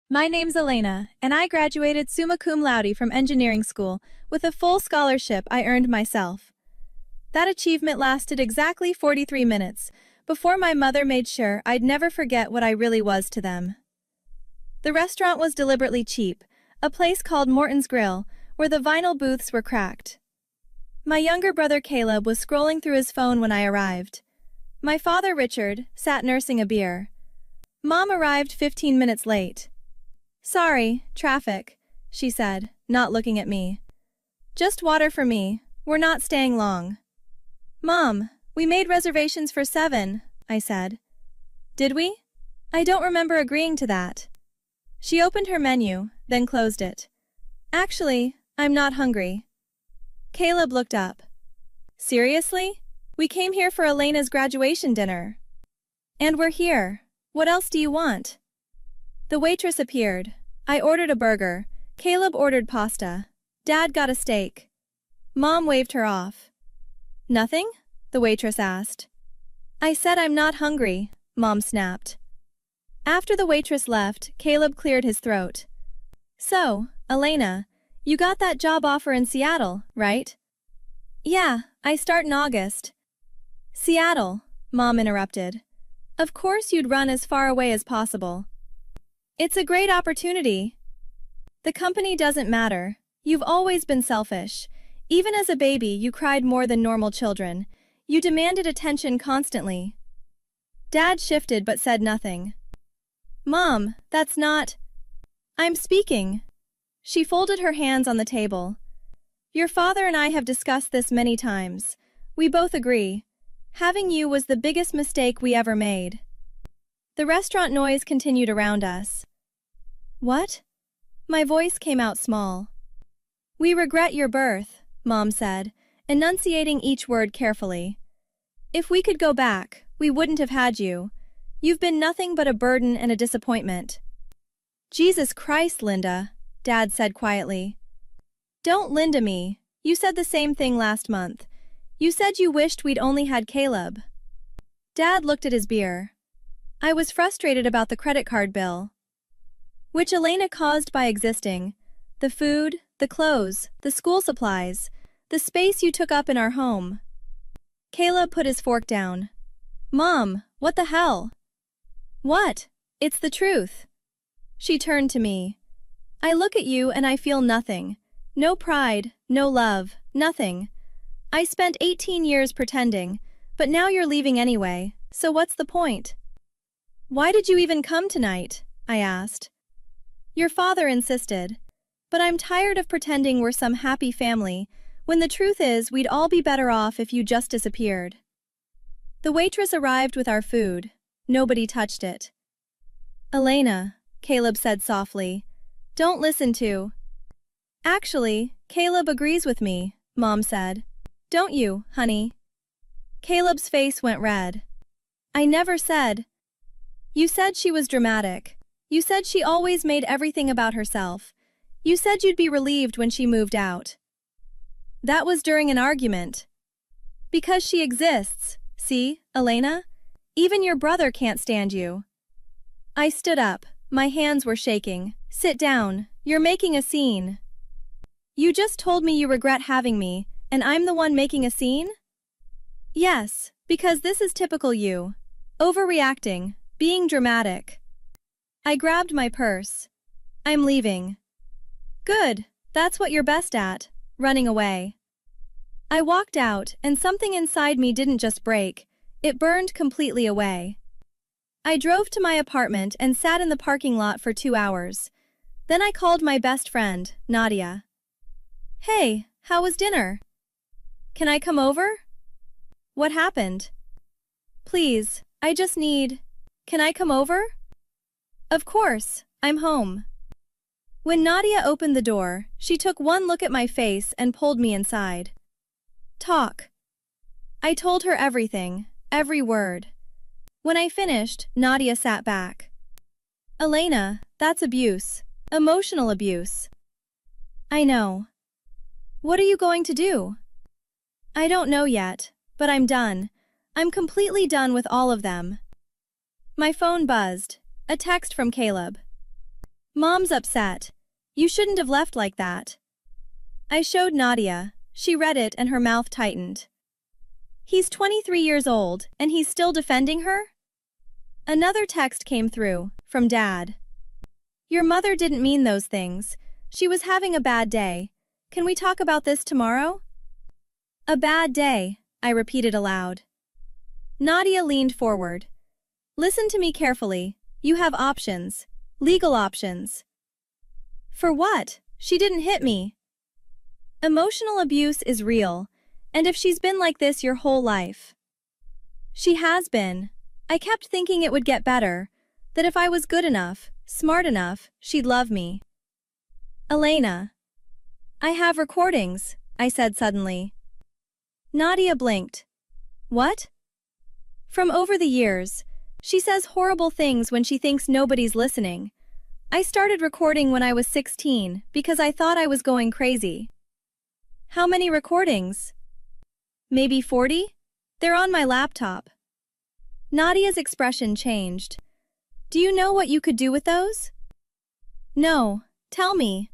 My name's Elena, and I graduated summa cum laude from engineering school with a full scholarship I earned myself. That achievement lasted exactly 43 minutes before my mother made sure I'd never forget what I really was to them. The restaurant was deliberately cheap, a place called Morton's Grill, where the vinyl booths were cracked. My younger brother Caleb was scrolling through his phone when I arrived. My father Richard sat nursing a beer. Mom arrived 15 minutes late. "Sorry, traffic," she said, not looking at me. "Just water for me, we're not staying long." "Mom, we made reservations for 7, I said. "Did we? I don't remember agreeing to that." She opened her menu, then closed it. "Actually, I'm not hungry." Caleb looked up. "Seriously? We came here for Elena's graduation dinner. And we're here. What else do you want?" The waitress appeared. I ordered a burger. Caleb ordered pasta. Dad got a steak. Mom waved her off. "Nothing?" the waitress asked. "I said I'm not hungry," Mom snapped. After the waitress left, Caleb cleared his throat. "So, Elena, you got that job offer in Seattle, right?" "Yeah, I start in August." "Seattle," Mom interrupted. "Of course you'd run as far away as possible." "It's a great opportunity." "The company doesn't matter. You've always been selfish. Even as a baby, you cried more than normal children. You demanded attention constantly." Dad shifted but said nothing. "Mom, that's not—" "I'm speaking." She folded her hands on the table. "Your father and I have discussed this many times. We both agree. Having you was the biggest mistake we ever made." The restaurant noise continued around us. "What?" My voice came out small. "We regret your birth," Mom said, enunciating each word carefully. "If we could go back, we wouldn't have had you. You've been nothing but a burden and a disappointment." "Jesus Christ, Linda," Dad said quietly. "Don't Linda me. You said the same thing last month. You said you wished we'd only had Caleb." Dad looked at his beer. "I was frustrated about the credit card bill, which Elena caused by existing. The food, the clothes, the school supplies, the space you took up in our home." Caleb put his fork down. "Mom, what the hell?" "What? It's the truth." She turned to me. "I look at you and I feel nothing. No pride, no love, nothing. I spent 18 years pretending, but now you're leaving anyway, so what's the point?" "Why did you even come tonight?" I asked. "Your father insisted. But I'm tired of pretending we're some happy family, when the truth is we'd all be better off if you just disappeared." The waitress arrived with our food. Nobody touched it. "Elena," Caleb said softly, "don't listen to—" "Actually, Caleb agrees with me," Mom said. "Don't you, honey?" Caleb's face went red. "I never said—" "You said she was dramatic. You said she always made everything about herself. You said you'd be relieved when she moved out." "That was during an argument." "Because she exists. See, Elena? Even your brother can't stand you." I stood up. My hands were shaking. "Sit down. You're making a scene." "You just told me you regret having me, and I'm the one making a scene?" "Yes, because this is typical you. Overreacting, being dramatic." I grabbed my purse. "I'm leaving." "Good, that's what you're best at, running away." I walked out, and something inside me didn't just break, it burned completely away. I drove to my apartment and sat in the parking lot for 2 hours. Then I called my best friend, Nadia. "Hey, how was dinner?" "Can I come over?" "What happened?" "Please, I just need—" "Can I come over?" "Of course, I'm home." When Nadia opened the door, she took one look at my face and pulled me inside. "Talk." I told her everything, every word. When I finished, Nadia sat back. "Elena, that's abuse. Emotional abuse." "I know." "What are you going to do?" "I don't know yet, but I'm done. I'm completely done with all of them." My phone buzzed. A text from Caleb. Mom's upset. You shouldn't have left like that. I showed Nadia. She read it and her mouth tightened. He's 23 years old, and he's still defending her? Another text came through, from Dad. Your mother didn't mean those things. She was having a bad day. Can we talk about this tomorrow? A bad day, I repeated aloud. Nadia leaned forward. Listen to me carefully. You have options. Legal options. For what? She didn't hit me. Emotional abuse is real, and if she's been like this your whole life. She has been. I kept thinking it would get better, that if I was good enough, smart enough, she'd love me. Elena. I have recordings, I said suddenly. Nadia blinked. What? From over the years, she says horrible things when she thinks nobody's listening. I started recording when I was 16 because I thought I was going crazy. How many recordings? Maybe 40? They're on my laptop. Nadia's expression changed. Do you know what you could do with those? No, tell me.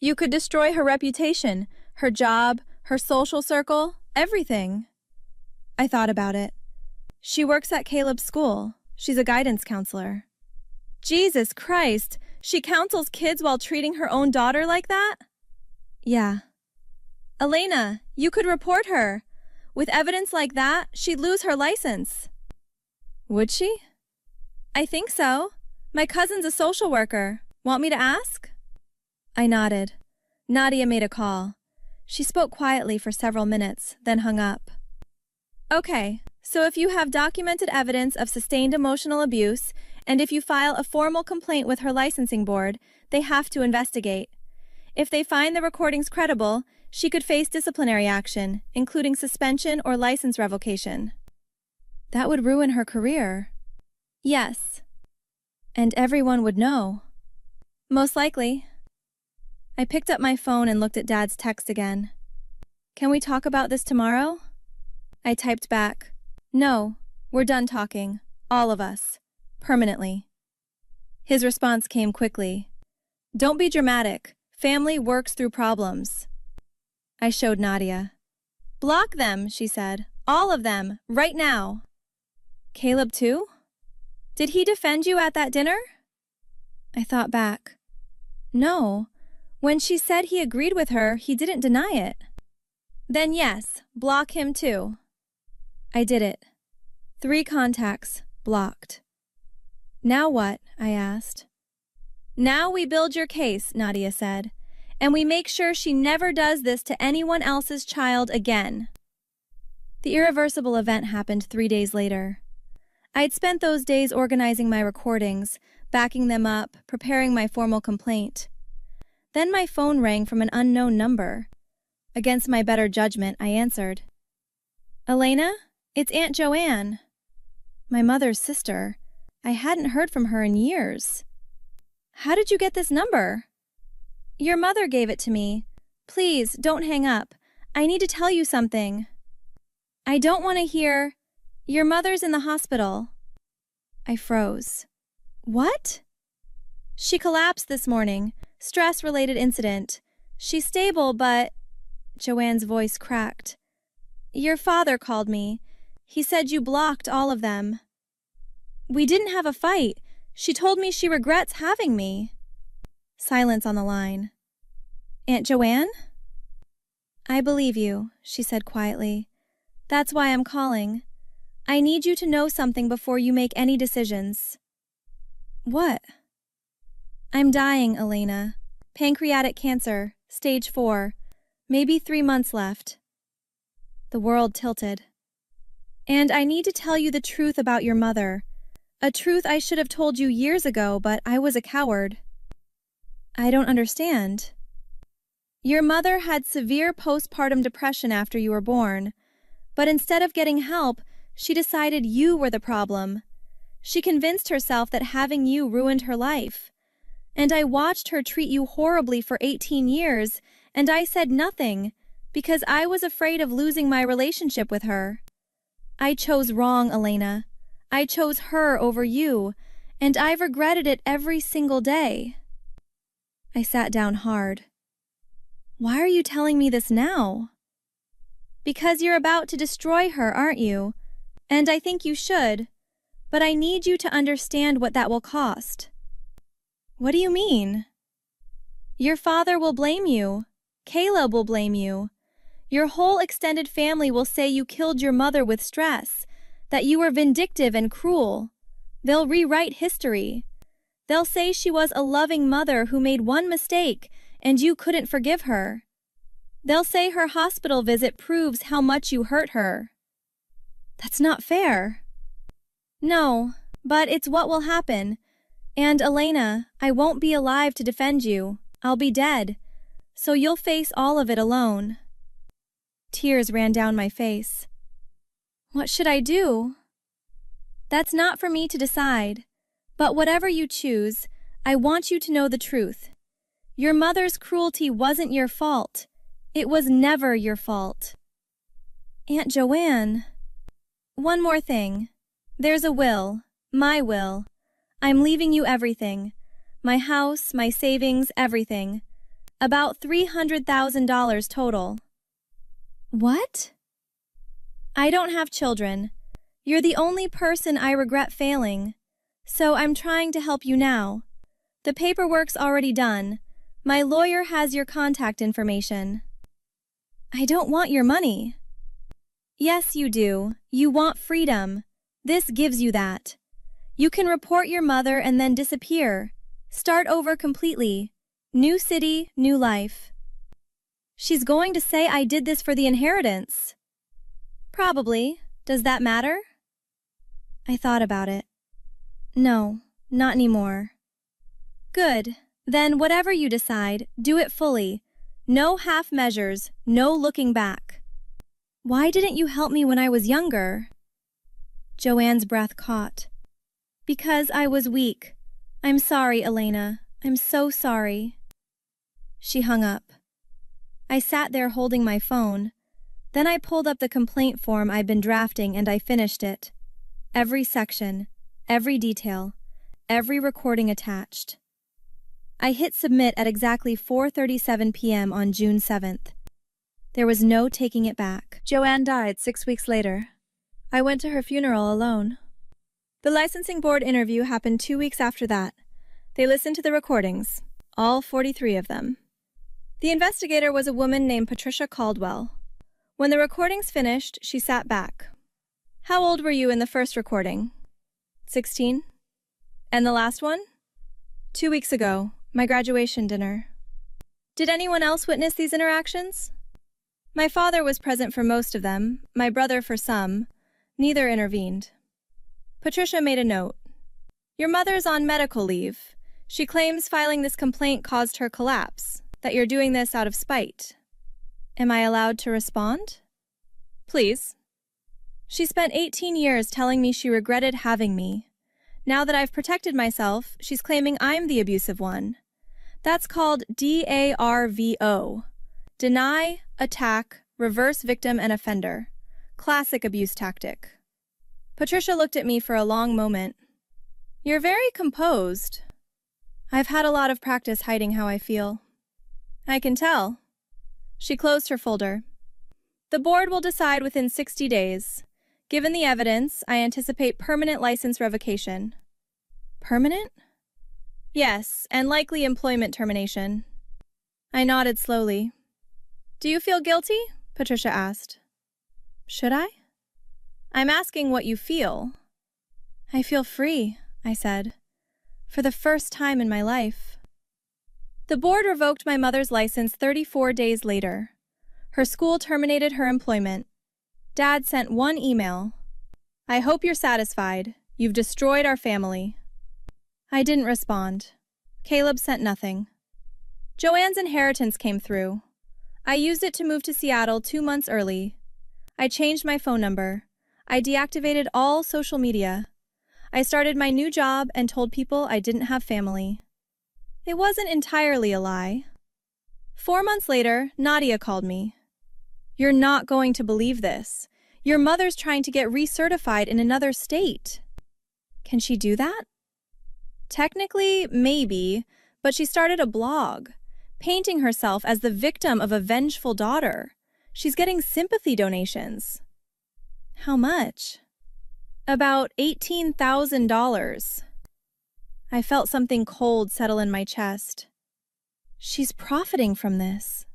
You could destroy her reputation, her job, her social circle, everything. I thought about it. She works at Caleb's school. She's a guidance counselor. Jesus Christ, she counsels kids while treating her own daughter like that? Yeah. Elena, you could report her. With evidence like that, she'd lose her license. Would she? I think so. My cousin's a social worker. Want me to ask? I nodded. Nadia made a call. She spoke quietly for several minutes, then hung up. Okay, so if you have documented evidence of sustained emotional abuse, and if you file a formal complaint with her licensing board, they have to investigate. If they find the recordings credible, she could face disciplinary action, including suspension or license revocation. That would ruin her career. Yes. And everyone would know. Most likely. I picked up my phone and looked at Dad's text again. Can we talk about this tomorrow? I typed back. No, we're done talking. All of us. Permanently. His response came quickly. Don't be dramatic. Family works through problems. I showed Nadia. Block them, she said. All of them, right now. Caleb too? Did he defend you at that dinner? I thought back. No. When she said he agreed with her, he didn't deny it. Then yes, block him too. I did it. 3 contacts, blocked. Now what? I asked. Now we build your case, Nadia said, and we make sure she never does this to anyone else's child again. The irreversible event happened 3 days later. I'd spent those days organizing my recordings, backing them up, preparing my formal complaint. Then my phone rang from an unknown number. Against my better judgment, I answered. Elena, it's Aunt Joanne. My mother's sister. I hadn't heard from her in years. How did you get this number? Your mother gave it to me. Please, don't hang up. I need to tell you something. I don't want to hear, your mother's in the hospital. I froze. What? She collapsed this morning. Stress-related incident. She's stable, but... Joanne's voice cracked. Your father called me. He said you blocked all of them. We didn't have a fight. She told me she regrets having me. Silence on the line. Aunt Joanne? I believe you, she said quietly. That's why I'm calling. I need you to know something before you make any decisions. What? I'm dying, Elena. Pancreatic cancer, stage 4. Maybe 3 months left. The world tilted. And I need to tell you the truth about your mother. A truth I should have told you years ago, but I was a coward. I don't understand. Your mother had severe postpartum depression after you were born, but instead of getting help, she decided you were the problem. She convinced herself that having you ruined her life. And I watched her treat you horribly for 18 years, and I said nothing, because I was afraid of losing my relationship with her. I chose wrong, Elena. I chose her over you, and I've regretted it every single day. I sat down hard. Why are you telling me this now? Because you're about to destroy her, aren't you? And I think you should. But I need you to understand what that will cost. What do you mean? Your father will blame you. Caleb will blame you. Your whole extended family will say you killed your mother with stress, that you were vindictive and cruel. They'll rewrite history. They'll say she was a loving mother who made one mistake and you couldn't forgive her. They'll say her hospital visit proves how much you hurt her. That's not fair. No, but it's what will happen. And Elena, I won't be alive to defend you. I'll be dead. So you'll face all of it alone. Tears ran down my face. What should I do? That's not for me to decide. But whatever you choose, I want you to know the truth. Your mother's cruelty wasn't your fault. It was never your fault. Aunt Joanne. One more thing. There's a will. My will. I'm leaving you everything. My house, my savings, everything. About $300,000 total. What? I don't have children. You're the only person I regret failing. So I'm trying to help you now. The paperwork's already done. My lawyer has your contact information. I don't want your money. Yes, you do. You want freedom. This gives you that. You can report your mother and then disappear. Start over completely. New city, new life. She's going to say I did this for the inheritance. Probably. Does that matter? I thought about it. No, not anymore. Good. Then whatever you decide, do it fully. No half measures, no looking back. Why didn't you help me when I was younger? Joanne's breath caught. Because I was weak. I'm sorry, Elena. I'm so sorry. She hung up. I sat there holding my phone. Then I pulled up the complaint form I'd been drafting and I finished it. Every section, every detail, every recording attached. I hit submit at exactly 4:37 p.m. on June 7th. There was no taking it back. Joanne died 6 weeks later. I went to her funeral alone. The licensing board interview happened 2 weeks after that. They listened to the recordings, all 43 of them. The investigator was a woman named Patricia Caldwell. When the recordings finished, she sat back. How old were you in the first recording? 16. And the last one? 2 weeks ago, my graduation dinner. Did anyone else witness these interactions? My father was present for most of them, my brother for some. Neither intervened. Patricia made a note. Your mother's on medical leave. She claims filing this complaint caused her collapse, that you're doing this out of spite. Am I allowed to respond? Please. She spent 18 years telling me she regretted having me. Now that I've protected myself, she's claiming I'm the abusive one. That's called DARVO. Deny, attack, reverse victim and offender. Classic abuse tactic. Patricia looked at me for a long moment. You're very composed. I've had a lot of practice hiding how I feel. I can tell. She closed her folder. The board will decide within 60 days. Given the evidence, I anticipate permanent license revocation. Permanent? Yes, and likely employment termination. I nodded slowly. Do you feel guilty? Patricia asked. Should I? I'm asking what you feel. I feel free, I said. For the first time in my life. The board revoked my mother's license 34 days later. Her school terminated her employment. Dad sent one email. I hope you're satisfied. You've destroyed our family. I didn't respond. Caleb sent nothing. Joanne's inheritance came through. I used it to move to Seattle 2 months early. I changed my phone number. I deactivated all social media. I started my new job and told people I didn't have family. It wasn't entirely a lie. 4 months later, Nadia called me. You're not going to believe this. Your mother's trying to get recertified in another state. Can she do that? Technically, maybe, But she started a blog, painting herself as the victim of a vengeful daughter. She's getting sympathy donations. How much? About $18,000. I felt something cold settle in my chest. She's profiting from this.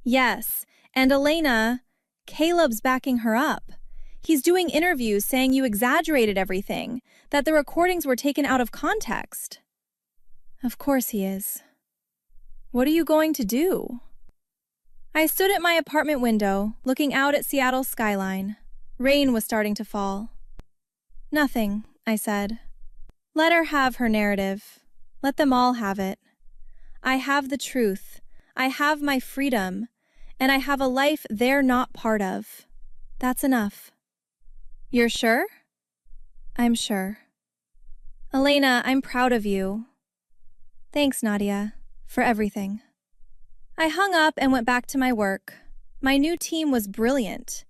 Yes, and Elena, Caleb's backing her up. He's doing interviews saying you exaggerated everything, that the recordings were taken out of context. Of course he is. What are you going to do? I stood at my apartment window, looking out at Seattle's skyline. Rain was starting to fall. Nothing, I said. Let her have her narrative. Let them all have it. I have the truth. I have my freedom. And I have a life they're not part of. That's enough. You're sure? I'm sure. Elena, I'm proud of you. Thanks, Nadia, for everything. I hung up and went back to my work. My new team was brilliant.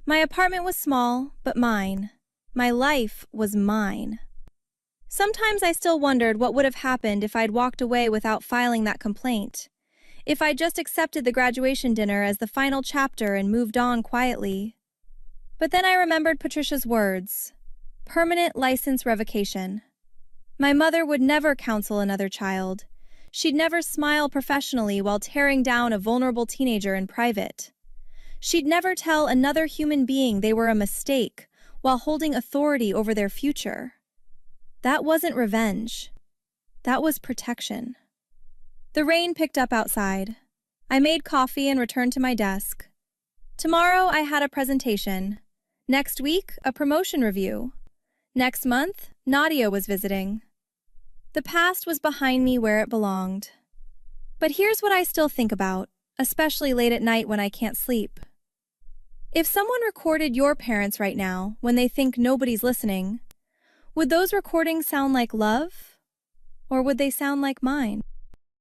My apartment was small, but mine. My life was mine. Sometimes I still wondered what would have happened if I'd walked away without filing that complaint. If I'd just accepted the graduation dinner as the final chapter and moved on quietly. But then I remembered Patricia's words. Permanent license revocation. My mother would never counsel another child. She'd never smile professionally while tearing down a vulnerable teenager in private. She'd never tell another human being they were a mistake while holding authority over their future. That wasn't revenge. That was protection. The rain picked up outside. I made coffee and returned to my desk. Tomorrow I had a presentation. Next week, a promotion review. Next month, Nadia was visiting. The past was behind me where it belonged. But here's what I still think about, especially late at night when I can't sleep. If someone recorded your parents right now when they think nobody's listening, would those recordings sound like love? Or would they sound like mine?